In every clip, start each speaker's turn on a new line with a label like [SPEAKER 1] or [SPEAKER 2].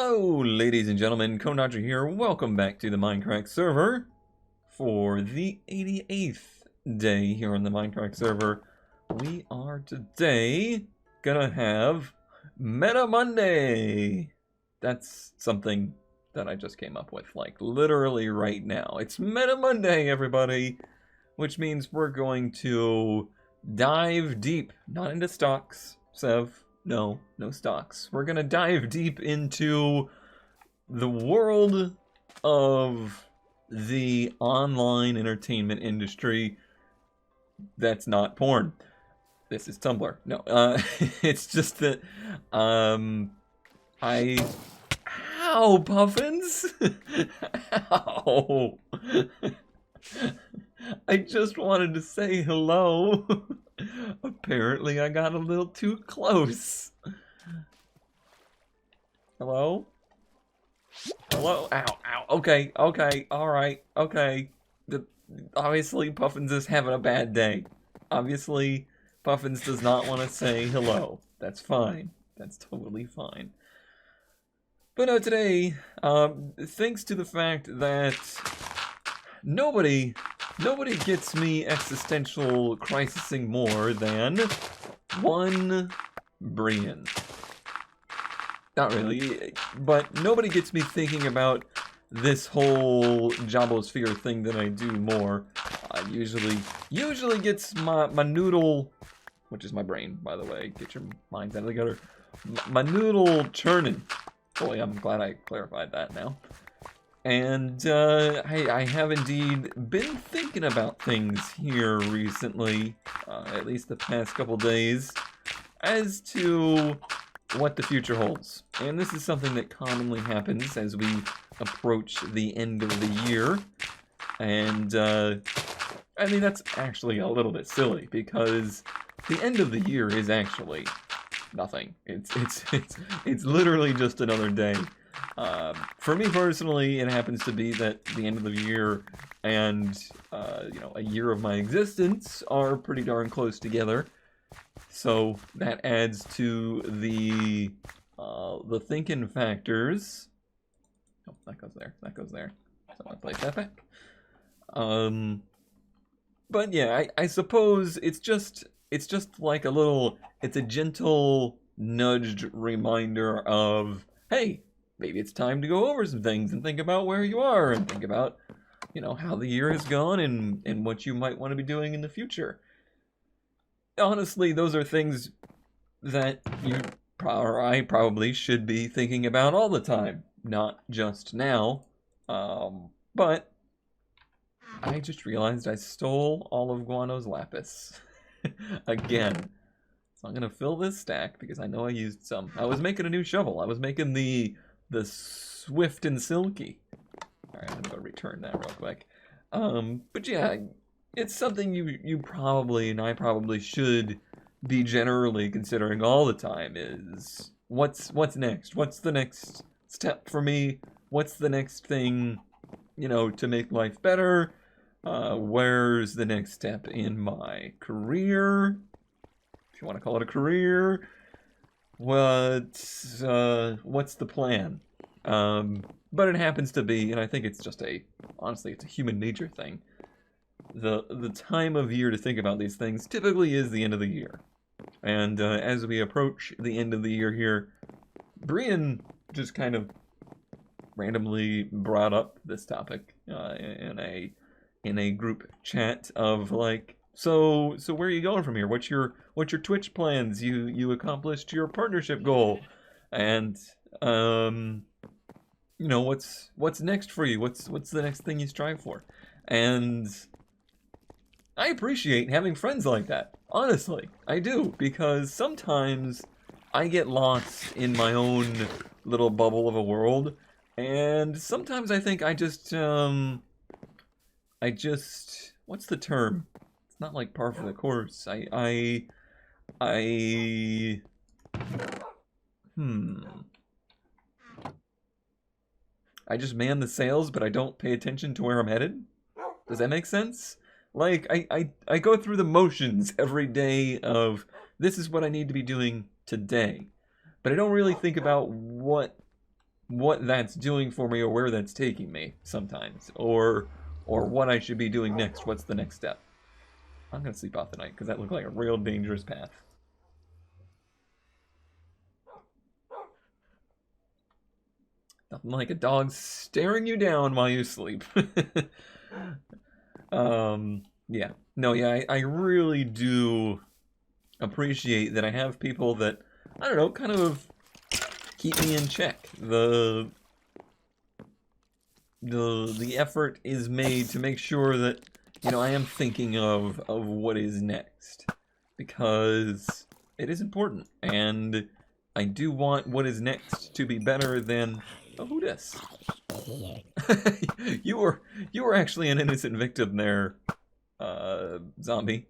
[SPEAKER 1] Hello, ladies and gentlemen, Conodger here. Welcome back to the Mindcrack server for the 88th day here on the Mindcrack server. We are today gonna have Meta Monday. That's something that I just came up with, like literally right now. It's Meta Monday, everybody, which means we're going to dive deep, not into stocks, Sev. No stocks. We're gonna dive deep into the world of the online entertainment industry that's not porn. This is Tumblr. No, it's just that, Ow, Puffins? Ow! I just wanted to say hello. Apparently I got a little too close. Hello? Hello? Ow, ow. Okay, alright, okay. Obviously Puffins is having a bad day. Obviously Puffins does not want to say hello. That's fine. That's totally fine. But no, today, thanks to the fact that nobody gets me existential crisising more than one Brian. Not really, but nobody gets me thinking about this whole Jabosphere thing that I do more. Usually gets my noodle, which is my brain, by the way. Get your minds out of the gutter. My noodle churning. Boy, I'm glad I clarified that now. And I have indeed been thinking about things here recently, at least the past couple days, as to what the future holds. And this is something that commonly happens as we approach the end of the year. And I mean, that's actually a little bit silly, because the end of the year is actually nothing. It's literally just another day. For me personally, it happens to be that the end of the year and a year of my existence are pretty darn close together. So that adds to the thinking factors. Oh, that goes there. That goes there. So I place that back. But yeah, I suppose it's just like a little. It's a gentle nudged reminder of, hey, maybe it's time to go over some things and think about where you are and think about, how the year has gone and what you might want to be doing in the future. Honestly, those are things that I probably should be thinking about all the time, not just now. But I just realized I stole all of Guano's lapis. Again. So I'm going to fill this stack because I know I used some. I was making a new shovel. I was making the Swift and Silky. Alright, I'm going to return that real quick. But yeah, it's something you probably, and I probably should be generally considering all the time is, what's next? What's the next step for me? What's the next thing, to make life better? Where's the next step in my career? If you want to call it a career. What's the plan? But it happens to be, and I think it's just honestly, it's a human nature thing. The time of year to think about these things typically is the end of the year. And as we approach the end of the year here, Brian just kind of randomly brought up this topic in a group chat of like, so where are you going from here? What's your Twitch plans? You accomplished your partnership goal, and what's next for you? What's the next thing you strive for? And I appreciate having friends like that. Honestly, I do, because sometimes I get lost in my own little bubble of a world, and sometimes I think I just what's the term? It's not like par for the course. I just man the sails, but I don't pay attention to where I'm headed. Does that make sense? Like, I go through the motions every day of, this is what I need to be doing today. But I don't really think about what what that's doing for me or where that's taking me sometimes, or what I should be doing next. What's the next step? I'm gonna sleep off the night because that looked like a real dangerous path. Nothing like a dog staring you down while you sleep. Yeah. No, yeah, I really do appreciate that I have people that, I don't know, kind of keep me in check. The effort is made to make sure that, you know, I am thinking of what is next. Because it is important. And I do want what is next to be better than... Oh, who dis? you were actually an innocent victim there, zombie.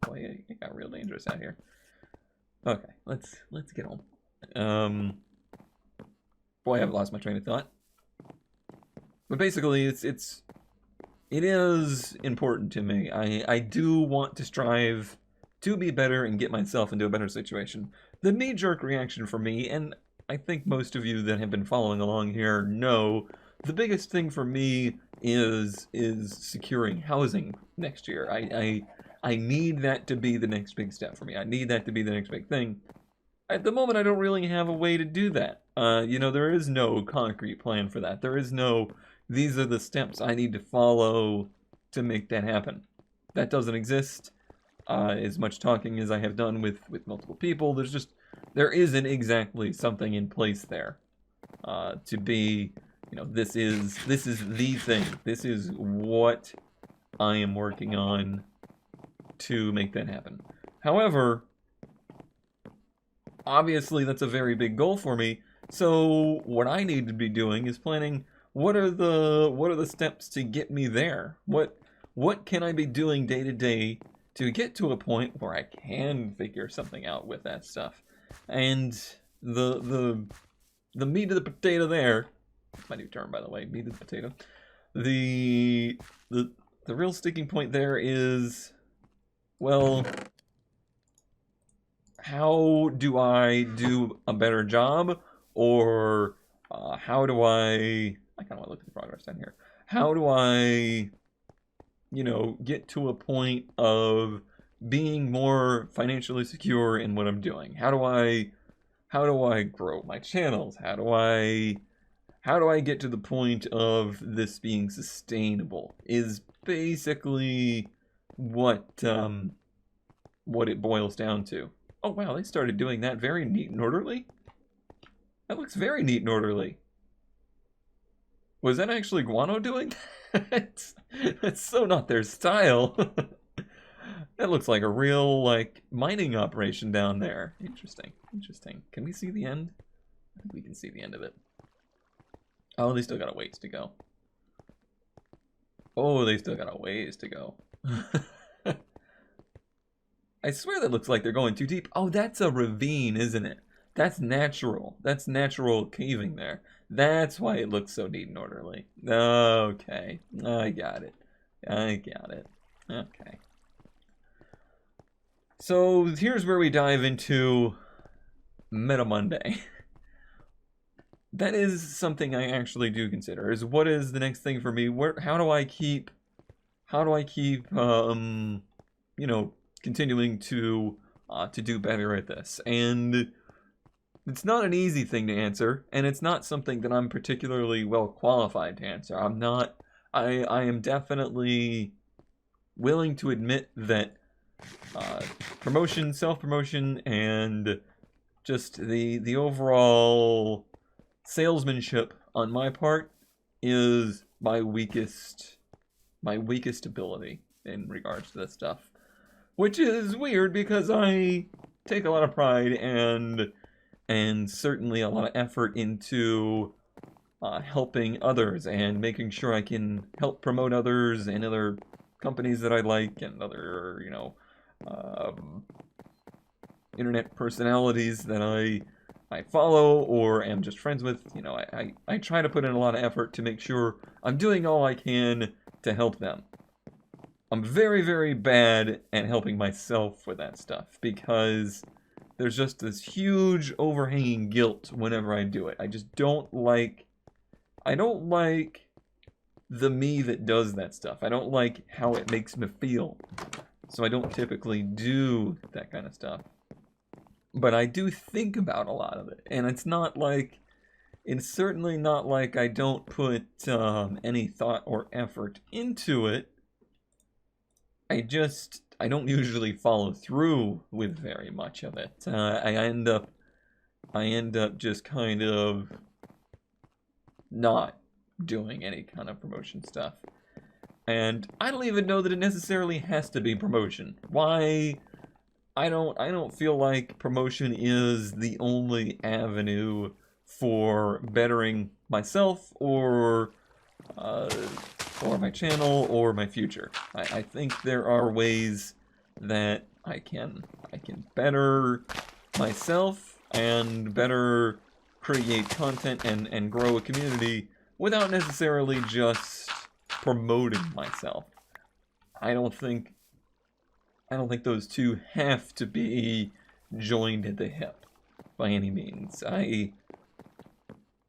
[SPEAKER 1] Boy, it got real dangerous out here. Okay, let's get home. Boy, I've lost my train of thought. But basically, it is important to me. I do want to strive to be better and get myself into a better situation. The knee-jerk reaction for me, and I think most of you that have been following along here know, the biggest thing for me is securing housing next year. I need that to be the next big step for me. I need that to be the next big thing. At the moment, I don't really have a way to do that. You know, there is no concrete plan for that. There is no, these are the steps I need to follow to make that happen. That doesn't exist. As much talking as I have done with multiple people, there isn't exactly something in place there. To be, you know, this is the thing. This is what I am working on to make that happen. However, obviously that's a very big goal for me. So what I need to be doing is planning what are the steps to get me there? What can I be doing day to day to get to a point where I can figure something out with that stuff? And the meat of the potato there, that's my new term by the way, meat of the potato. The real sticking point there is, well, how do I do a better job? Or how do I kind of want to look at the progress down here. How do I, you know, get to a point of being more financially secure in what I'm doing? How do I grow my channels? How do I get to the point of this being sustainable? Is basically what it boils down to. Oh wow, they started doing that very neat and orderly. That looks very neat and orderly. Was that actually Guano doing that? That's so not their style. That looks like a real, like, mining operation down there. Interesting, interesting. Can we see the end? I think we can see the end of it. Oh, they still got a ways to go. Oh, they still got a ways to go. I swear that looks like they're going too deep. Oh, that's a ravine, isn't it? That's natural. That's natural caving there. That's why it looks so neat and orderly. Okay. I got it. I got it. Okay. So here's where we dive into Meta Monday. That is something I actually do consider. Is what is the next thing for me? How do I keep you know, continuing to do better at this? And it's not an easy thing to answer, and it's not something that I'm particularly well qualified to answer. I am definitely willing to admit that promotion, self-promotion, and just the overall salesmanship on my part is my weakest ability in regards to this stuff. Which is weird because I take a lot of pride and certainly a lot of effort into helping others and making sure I can help promote others and other companies that I like and other, you know, internet personalities that I follow or am just friends with. You know, I try to put in a lot of effort to make sure I'm doing all I can to help them. I'm very, very bad at helping myself with that stuff because there's just this huge overhanging guilt whenever I do it. I just don't like I don't like the me that does that stuff. I don't like how it makes me feel. So I don't typically do that kind of stuff. But I do think about a lot of it. And it's certainly not like I don't put any thought or effort into it. I don't usually follow through with very much of it. I end up just kind of not doing any kind of promotion stuff. And I don't even know that it necessarily has to be promotion. Why? I don't feel like promotion is the only avenue for bettering myself or my channel or my future. I think there are ways that I can better myself and better create content and grow a community without necessarily just promoting myself. I don't think those two have to be joined at the hip by any means. I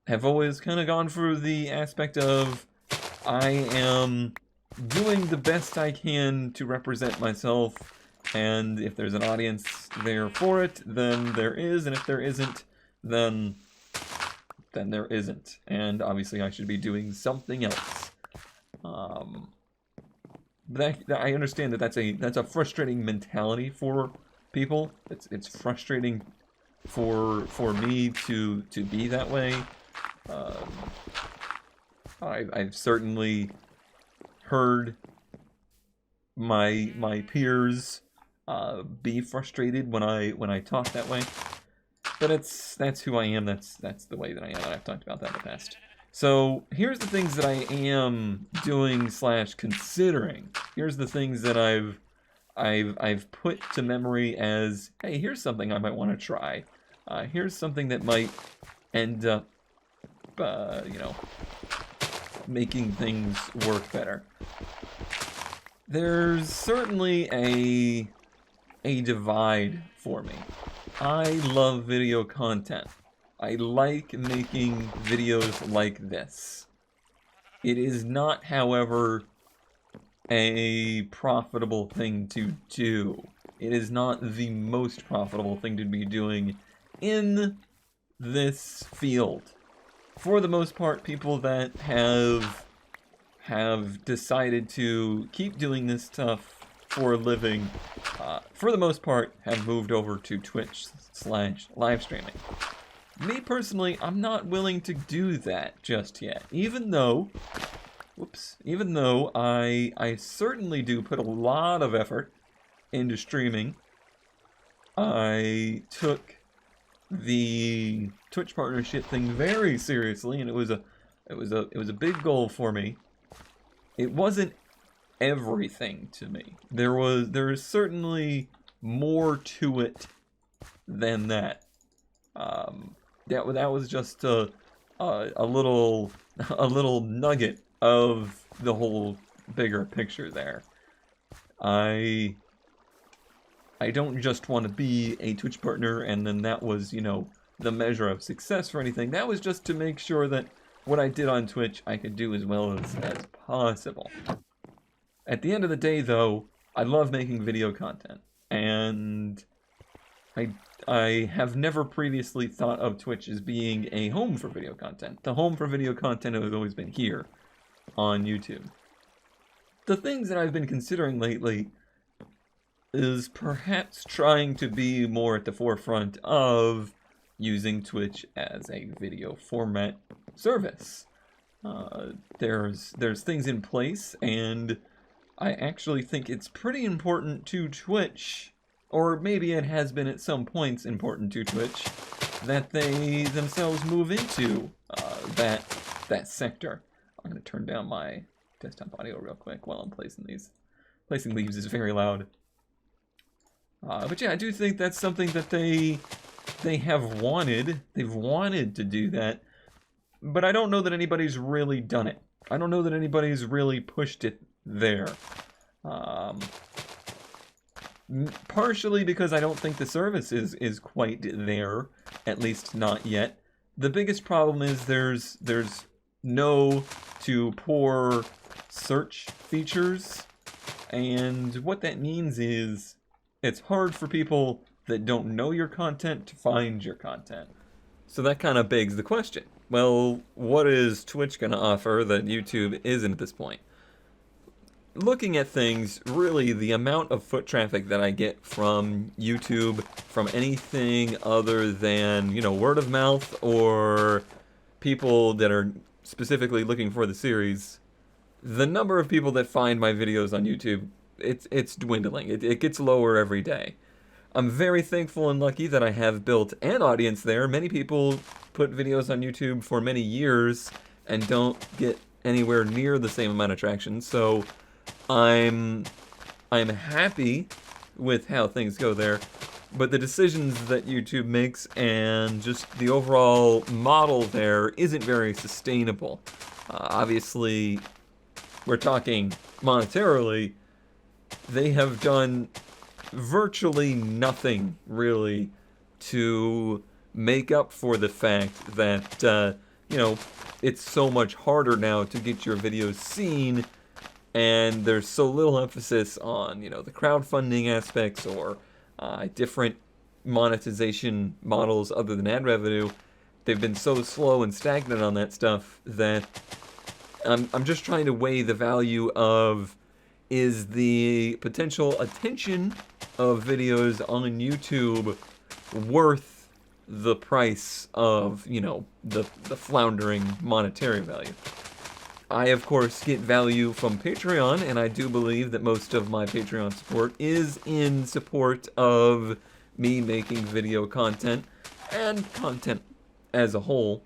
[SPEAKER 1] have always kind of gone for the aspect of I am doing the best I can to represent myself, and if there's an audience there for it, then there is, and if there isn't, then there isn't. And obviously I should be doing something else. But I understand that that's a frustrating mentality for people. It's frustrating for me to be that way. I've certainly heard my peers be frustrated when I talk that way. But that's who I am. That's the way that I am. I've talked about that in the past. So here's the things that I am doing / considering. Here's the things that I've put to memory as, hey, here's something I might want to try. Here's something that might end up, making things work better. There's certainly a divide for me. I love video content. I like making videos like this. It is not, however, a profitable thing to do. It is not the most profitable thing to be doing in this field. For the most part, people that have decided to keep doing this stuff for a living, for the most part, have moved over to Twitch / live streaming. Me personally, I'm not willing to do that just yet, even though I certainly do put a lot of effort into streaming. I took the Twitch partnership thing very seriously, and it was a big goal for me. It wasn't everything to me. There is certainly more to it than that. That was just a little nugget of the whole bigger picture there. I don't just want to be a Twitch partner and then that was, the measure of success for anything. That was just to make sure that what I did on Twitch I could do as well as possible. At the end of the day, though, I love making video content, and I have never previously thought of Twitch as being a home for video content. The home for video content has always been here on YouTube. The things that I've been considering lately is perhaps trying to be more at the forefront of using Twitch as a video format service. There's things in place, and I actually think it's pretty important to Twitch, or maybe it has been at some points important to Twitch, that they themselves move into that sector. I'm going to turn down my desktop audio real quick while I'm placing these. Placing leaves is very loud. But yeah, I do think that's something that they have wanted. They've wanted to do that, but I don't know that anybody's really done it. I don't know that anybody's really pushed it there. Partially because I don't think the service is quite there, at least not yet. The biggest problem is there's no to poor search features. And what that means is it's hard for people that don't know your content to find your content. So that kind of begs the question. Well, what is Twitch going to offer that YouTube isn't at this point? Looking at things, really the amount of foot traffic that I get from YouTube, from anything other than, you know, word of mouth or people that are specifically looking for the series, the number of people that find my videos on YouTube, it's dwindling. It gets lower every day. I'm very thankful and lucky that I have built an audience there. Many people put videos on YouTube for many years and don't get anywhere near the same amount of traction, so I'm happy with how things go there, but the decisions that YouTube makes and just the overall model there isn't very sustainable. Obviously, we're talking monetarily, they have done virtually nothing, really, to make up for the fact that, you know, it's so much harder now to get your videos seen, and there's so little emphasis on, you know, the crowdfunding aspects or different monetization models other than ad revenue. They've been so slow and stagnant on that stuff that I'm just trying to weigh the value of, is the potential attention of videos on YouTube worth the price of, you know, the floundering monetary value? I, of course, get value from Patreon, and I do believe that most of my Patreon support is in support of me making video content and content as a whole,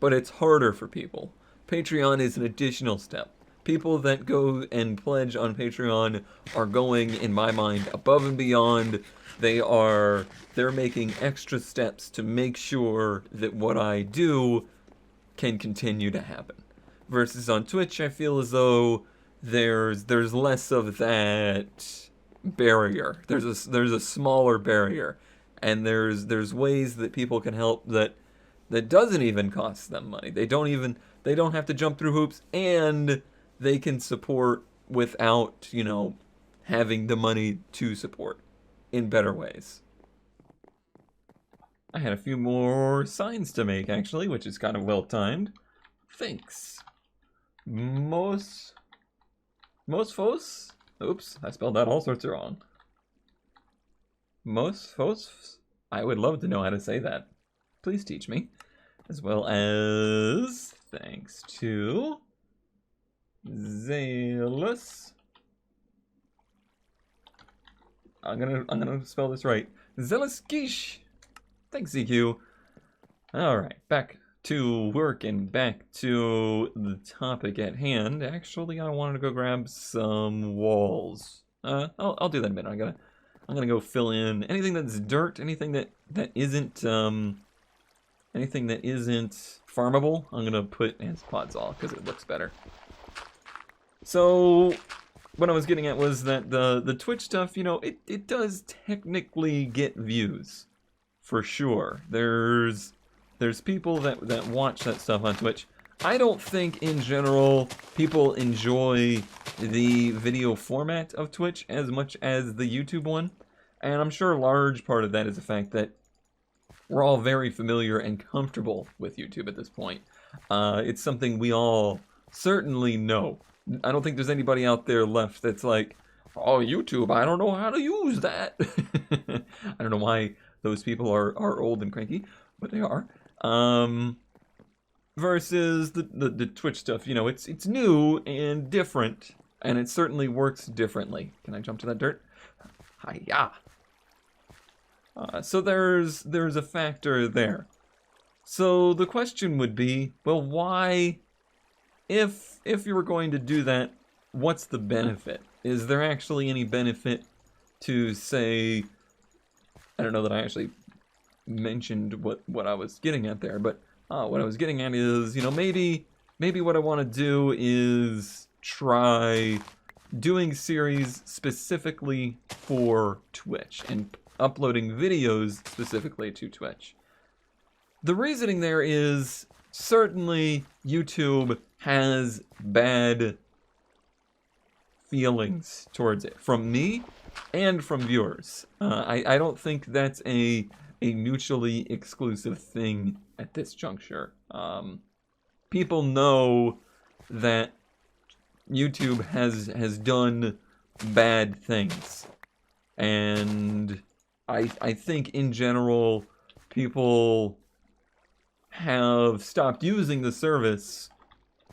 [SPEAKER 1] but it's harder for people. Patreon is an additional step. People that go and pledge on Patreon are going, in my mind, above and beyond. They're making extra steps to make sure that what I do can continue to happen. Versus on Twitch, I feel as though there's less of that barrier. There's a smaller barrier, and there's ways that people can help that doesn't even cost them money. They don't have to jump through hoops, and they can support without, you know, having the money to support in better ways. I had a few more signs to make, actually, which is kind of well timed. Thanks. Most fos? Oops, I spelled that all sorts of wrong. Most fos? I would love to know how to say that. Please teach me. As well as thanks to Zealous. I'm gonna spell this right. Zealous Quiche. Thanks, EQ. Alright, back to work and back to the topic at hand. Actually, I wanted to go grab some walls. I'll do that in a minute. I'm gonna go fill in anything that's dirt, anything that isn't farmable. I'm gonna put as Quadzol because it looks better. So what I was getting at was that the Twitch stuff, you know, it does technically get views, for sure. There's people that watch that stuff on Twitch. I don't think, in general, people enjoy the video format of Twitch as much as the YouTube one. And I'm sure a large part of that is the fact that we're all very familiar and comfortable with YouTube at this point. It's something we all certainly know. I don't think there's anybody out there left that's like, oh, YouTube, I don't know how to use that. I don't know why those people are old and cranky, but they are. Versus the Twitch stuff, you know, it's new and different, and it certainly works differently. Can I jump to that dirt? Hiya. So there's a factor there. So the question would be, well, why, if you were going to do that, what's the benefit? Is there actually any benefit to, say, I don't know that I actually mentioned what I was getting at there, but what I was getting at is, you know, maybe what I want to do is try doing series specifically for Twitch and uploading videos specifically to Twitch. The reasoning there is, certainly YouTube has bad feelings towards it from me and from viewers. I don't think that's a mutually exclusive thing at this juncture. People know that YouTube has done bad things, and I think in general people have stopped using the service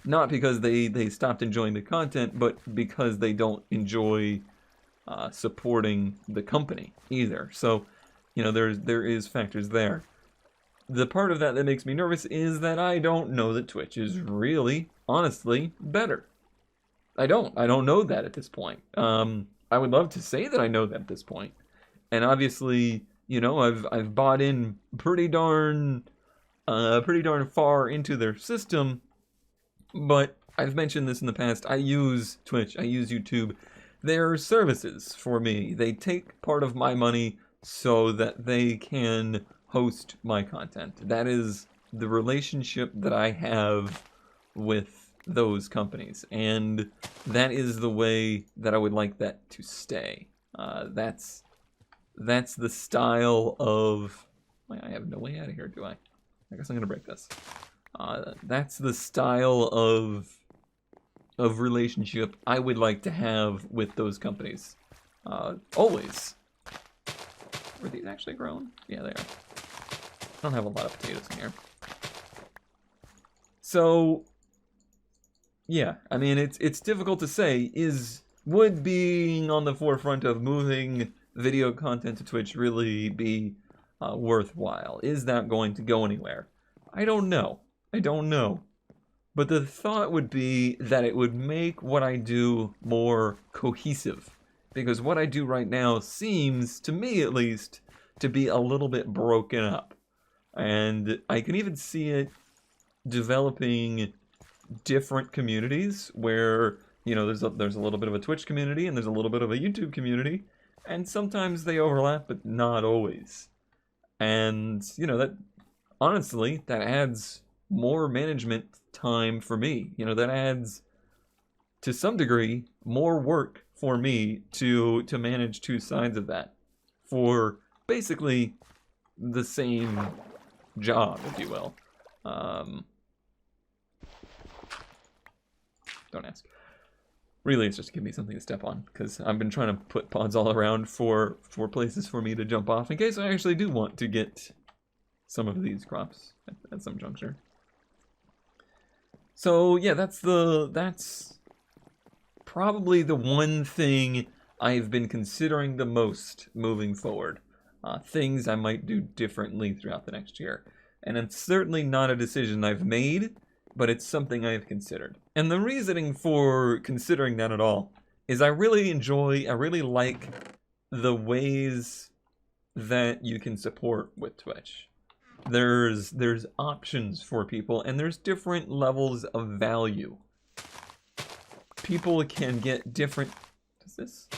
[SPEAKER 1] not because they stopped enjoying the content, but because they don't enjoy supporting the company either. So, you know, there is factors there. The part of that that makes me nervous is that I don't know that Twitch is really, honestly, better. I don't know that at this point. I would love to say that I know that at this point. And obviously, you know, I've bought in pretty darn far into their system. But I've mentioned this in the past. I use Twitch. I use YouTube. They're services for me. They take part of my money so that they can host my content. That is the relationship that I have with those companies. And that is the way that I would like that to stay. That's the style of... I have no way out of here, do I? I guess I'm going to break this. That's the style of relationship I would like to have with those companies. Always. Were these actually grown? Yeah, they are. I don't have a lot of potatoes in here. So, yeah, I mean, it's difficult to say. Would being on the forefront of moving video content to Twitch really be worthwhile? Is that going to go anywhere? I don't know. But the thought would be that it would make what I do more cohesive. Because what I do right now seems, to me at least, to be a little bit broken up. And I can even see it developing different communities where, you know, there's a little bit of a Twitch community and there's a little bit of a YouTube community. And sometimes they overlap, but not always. And, you know, that honestly, that adds more management time for me. You know, that adds, to some degree, more work for me to manage two sides of that for basically the same job, if you will. Don't ask. Really, it's just to give me something to step on, because I've been trying to put pods all around for places for me to jump off in case I actually do want to get some of these crops at some juncture. So yeah, that's probably the one thing I've been considering the most moving forward. Things I might do differently throughout the next year. And it's certainly not a decision I've made, but it's something I've considered. And the reasoning for considering that at all is I really like the ways that you can support with Twitch. There's options for people, and there's different levels of value. People can get different... Is this?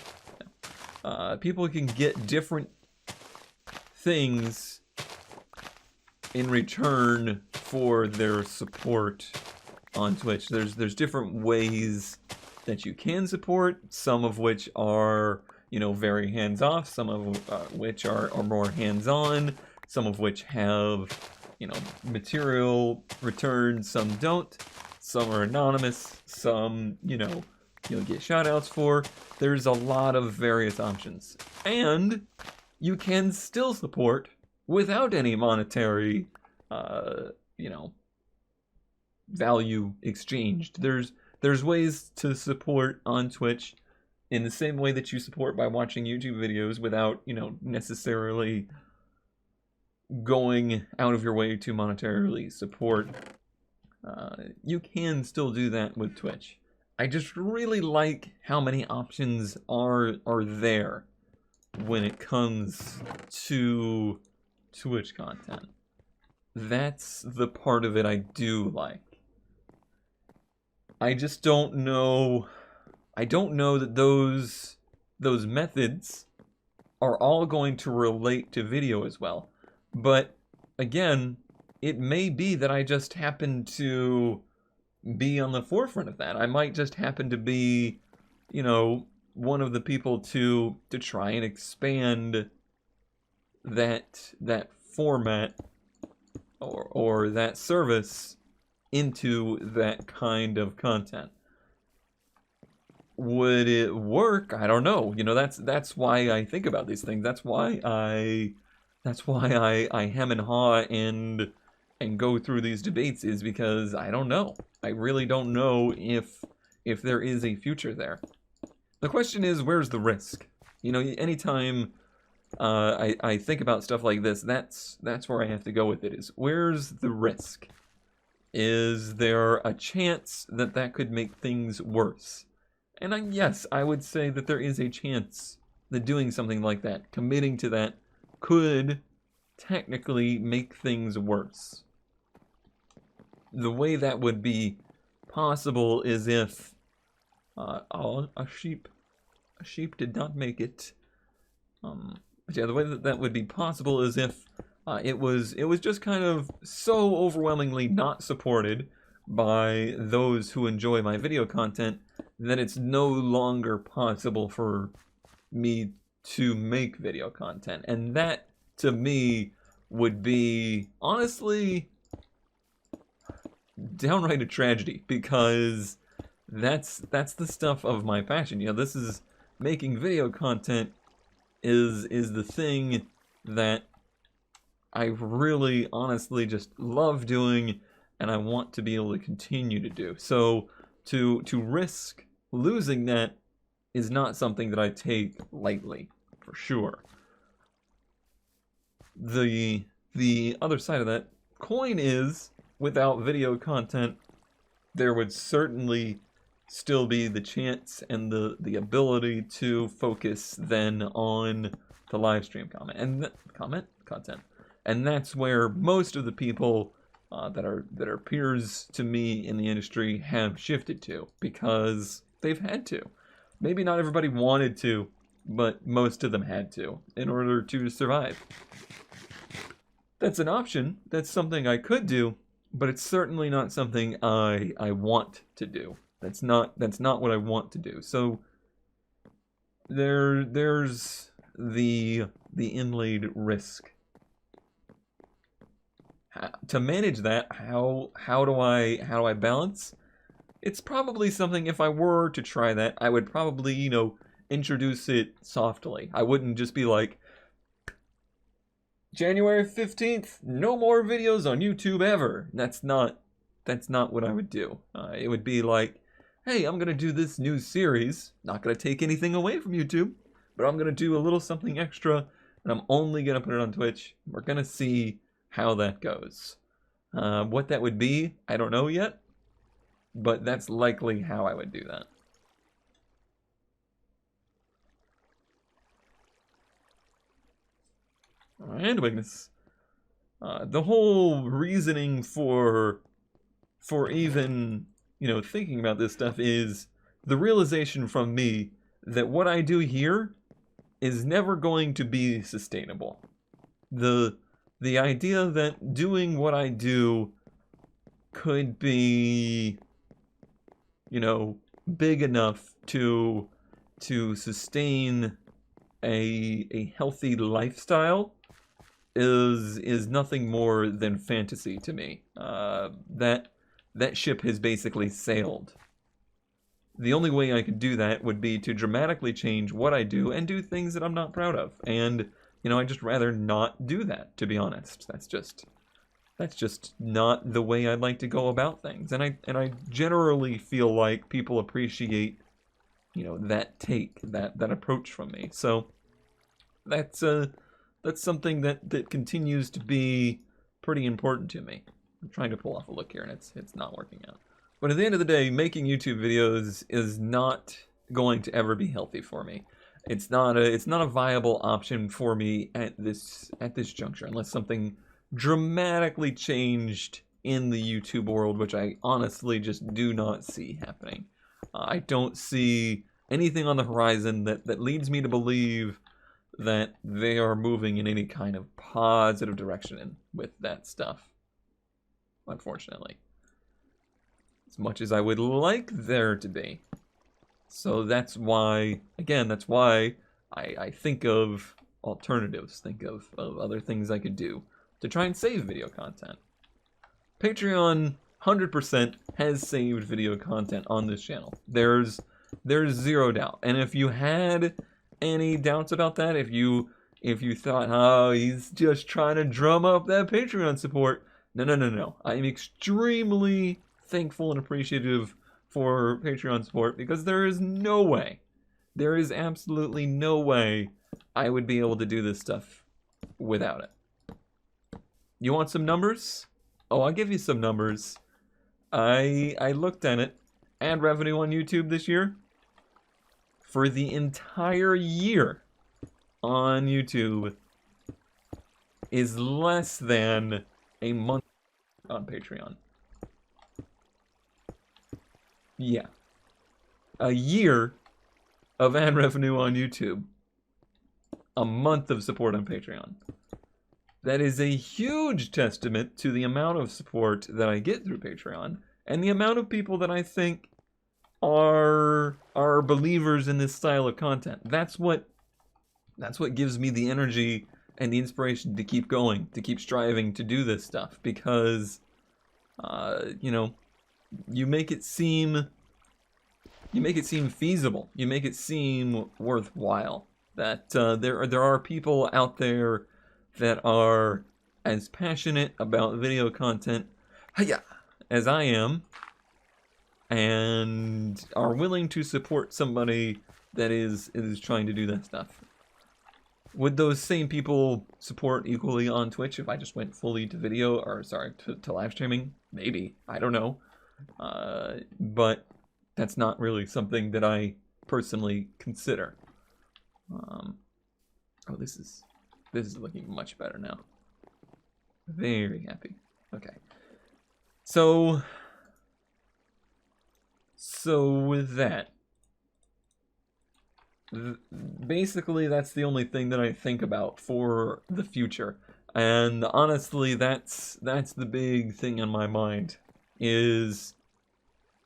[SPEAKER 1] No. People can get different things in return for their support on Twitch. There's different ways that you can support, some of which are, you know, very hands-off, some of which are more hands-on, some of which have, you know, material returns, some don't, some are anonymous, some, you'll get shout-outs for. There's a lot of various options. And you can still support without any monetary, value exchanged. There's ways to support on Twitch in the same way that you support by watching YouTube videos without, necessarily going out of your way to monetarily support. You can still do that with Twitch. I just really like how many options are there when it comes to Twitch content. That's the part of it I do like. I just don't know... I don't know that those methods are all going to relate to video as well. But, again, it may be that I just happen to be on the forefront of that. I might just happen to be, you know, one of the people to try and expand that format or that service into that kind of content. Would it work? I don't know. You know, that's why I think about these things. That's why I hem and haw and go through these debates, is because I don't know. I really don't know if there is a future there. The question is, where's the risk? You know, anytime I think about stuff like this, that's where I have to go with it, is where's the risk? Is there a chance that that could make things worse? And yes, I would say that there is a chance that doing something like that, committing to that, could technically make things worse. The way that would be possible is if oh, a sheep did not make it. But yeah, the way that would be possible is if it was just kind of so overwhelmingly not supported by those who enjoy my video content that it's no longer possible for me to make video content. And that, to me, would be, honestly, downright a tragedy, because that's the stuff of my passion. You know, this is, making video content is the thing that I really, honestly just love doing, and I want to be able to continue to do. So to risk losing that is not something that I take lightly, for sure. The other side of that coin is, without video content, there would certainly still be the chance and the ability to focus then on the live stream content. And that's where most of the people that are peers to me in the industry have shifted to, because they've had to. Maybe not everybody wanted to, but most of them had to in order to survive. That's an option. That's something I could do, but it's certainly not something I want to do. That's not what I want to do. So there's the inlaid risk. To manage that, how do I balance? It's probably something, if I were to try that, I would probably, you know, introduce it softly. I wouldn't just be like, January 15th, no more videos on YouTube ever. That's not what I would do. It would be like, hey, I'm gonna do this new series. Not gonna take anything away from YouTube, but I'm gonna do a little something extra, and I'm only gonna put it on Twitch. We're gonna see how that goes. What that would be, I don't know yet, but that's likely how I would do that. And Weakness. The whole reasoning for even, you know, thinking about this stuff is the realization from me that what I do here is never going to be sustainable. The idea that doing what I do could be, you know, big enough to sustain a healthy lifestyle is nothing more than fantasy to me. That ship has basically sailed. The only way I could do that would be to dramatically change what I do and do things that I'm not proud of. And, you know, I'd just rather not do that, to be honest. That's just not the way I'd like to go about things. And I generally feel like people appreciate, you know, that take, that approach from me. So that's something that continues to be pretty important to me. I'm trying to pull off a look here, and it's not working out. But at the end of the day, making YouTube videos is not going to ever be healthy for me. It's not a viable option for me at this juncture, unless something dramatically changed in the YouTube world, which I honestly just do not see happening. I don't see anything on the horizon that leads me to believe that they are moving in any kind of positive direction with that stuff. unfortunately. As much as I would like there to be. So that's why, again, that's why I think of alternatives, think of other things I could do to try and save video content. Patreon 100% has saved video content on this channel. There's zero doubt. And if you had any doubts about that, if you thought, oh, he's just trying to drum up that Patreon support, no. I'm extremely thankful and appreciative for Patreon support because there is absolutely no way I would be able to do this stuff without it. You want some numbers? Oh, I'll give you some numbers. I looked at it. Ad revenue on YouTube this year, for the entire year on YouTube, is less than a month on Patreon. Yeah. A year of ad revenue on YouTube. A month of support on Patreon. That is a huge testament to the amount of support that I get through Patreon and the amount of people that I think are believers in this style of content. That's what gives me the energy and the inspiration to keep going, to keep striving to do this stuff, because you know, you make it seem feasible. You make it seem worthwhile. That there are people out there that are as passionate about video content as I am, and are willing to support somebody that is trying to do that stuff. Would those same people support equally on Twitch if I just went fully to video, or sorry, to live streaming? Maybe. I don't know. But that's not really something that I personally consider. Oh, this is looking much better now. Very happy. Okay. So with that, basically that's the only thing that I think about for the future. And honestly, that's the big thing in my mind, is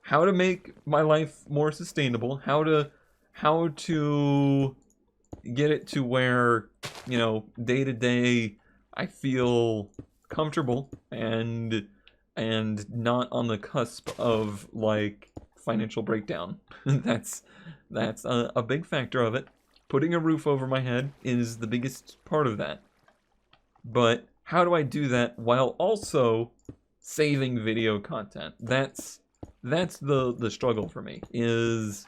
[SPEAKER 1] how to make my life more sustainable, how to get it to where, you know, day to day I feel comfortable and not on the cusp of like financial breakdown. That's a big factor of it. Putting a roof over my head is the biggest part of that. But how do I do that while also saving video content? That's the struggle for me, is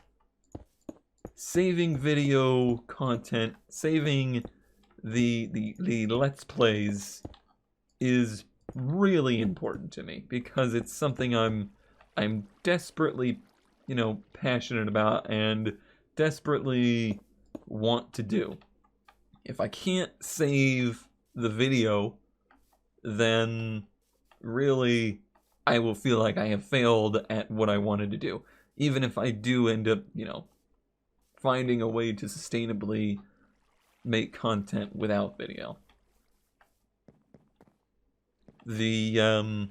[SPEAKER 1] saving video content, saving the Let's Plays is really important to me, because it's something I'm desperately, you know, passionate about and desperately want to do. If I can't save the video, then really I will feel like I have failed at what I wanted to do. Even if I do end up, you know, finding a way to sustainably make content without video. The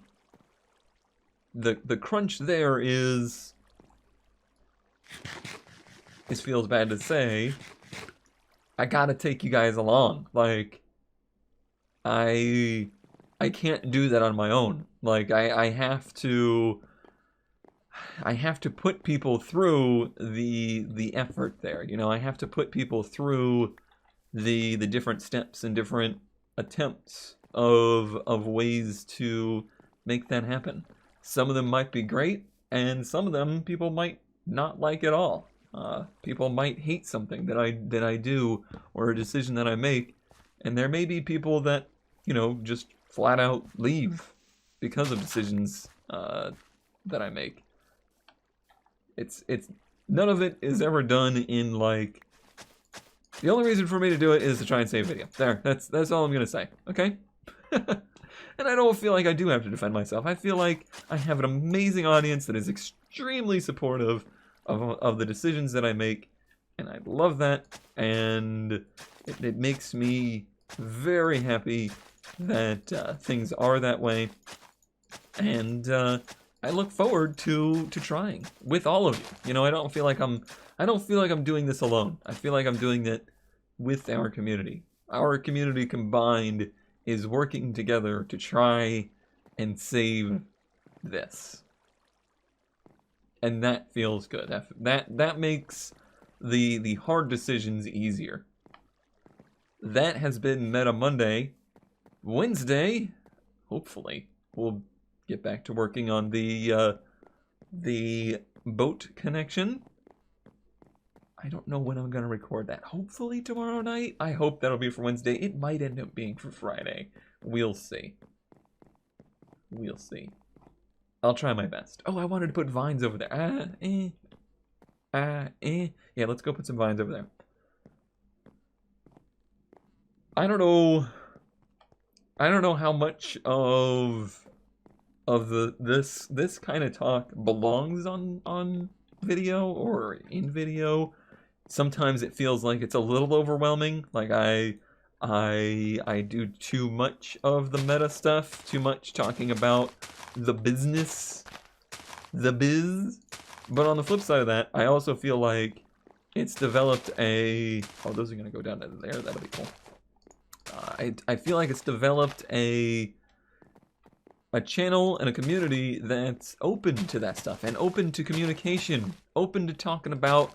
[SPEAKER 1] crunch there is, this feels bad to say, I gotta take you guys along. Like, I can't do that on my own. Like, I have to put people through the effort there. You know, I have to put people through the different steps and different attempts of ways to make that happen. Some of them might be great, and some of them people might not like at all. People might hate something that I do, or a decision that I make, and there may be people that, you know, just flat out leave because of decisions that I make. It's none of it is ever done in like, the only reason for me to do it is to try and save video. There, that's all I'm gonna say. Okay. And I don't feel like I do have to defend myself. I feel like I have an amazing audience that is extremely supportive of the decisions that I make, and I love that, and it makes me very happy that things are that way. And I look forward to trying with all of you. You know, I don't feel like I'm doing this alone. I feel like I'm doing it with our community. Our community combined is working together to try and save this. And that feels good. That makes the hard decisions easier. That has been Meta Monday. Wednesday, hopefully, we'll get back to working on the boat connection. I don't know when I'm gonna record that. Hopefully tomorrow night. I hope that'll be for Wednesday. It might end up being for Friday. We'll see. We'll see. I'll try my best. Oh, I wanted to put vines over there. Yeah, let's go put some vines over there. I don't know how much of this kind of talk belongs on video or in video. Sometimes it feels like it's a little overwhelming. Like I do too much of the meta stuff, too much talking about the business, the biz. But on the flip side of that, I also feel like it's developed a... Oh, those are gonna go down to there. That'll be cool. I feel like it's developed a channel and a community that's open to that stuff and open to communication, open to talking about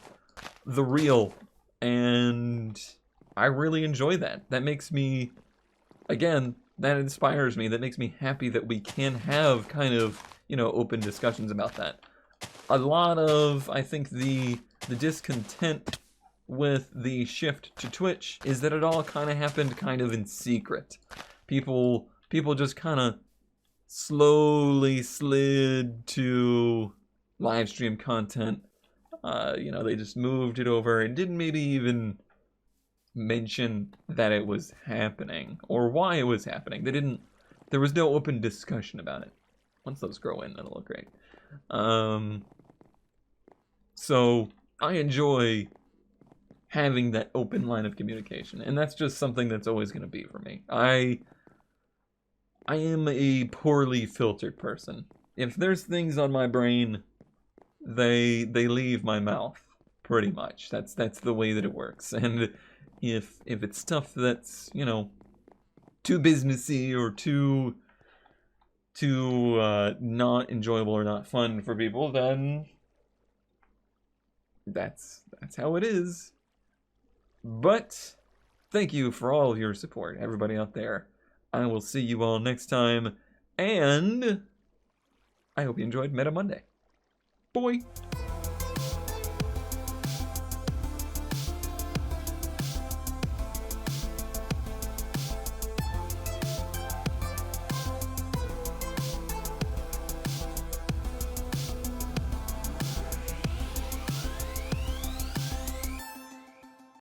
[SPEAKER 1] the real, and I really enjoy that. That makes me, again, that inspires me. That makes me happy that we can have kind of, you know, open discussions about that. A lot of, I think, the discontent with the shift to Twitch is that it all kind of happened kind of in secret. People just kind of slowly slid to live stream content. You know, they just moved it over and didn't maybe even mention that it was happening or why it was happening. There was no open discussion about it. Once those grow in, that'll look great. So I enjoy having that open line of communication, and that's just something that's always going to be for me. I am a poorly filtered person. If there's things on my brain, they leave my mouth, pretty much. That's the way that it works. And if it's stuff that's, you know, too businessy or too not enjoyable or not fun for people, then that's how it is. But thank you for all of your support, everybody out there. I will see you all next time, and I hope you enjoyed Meta Monday. Boy!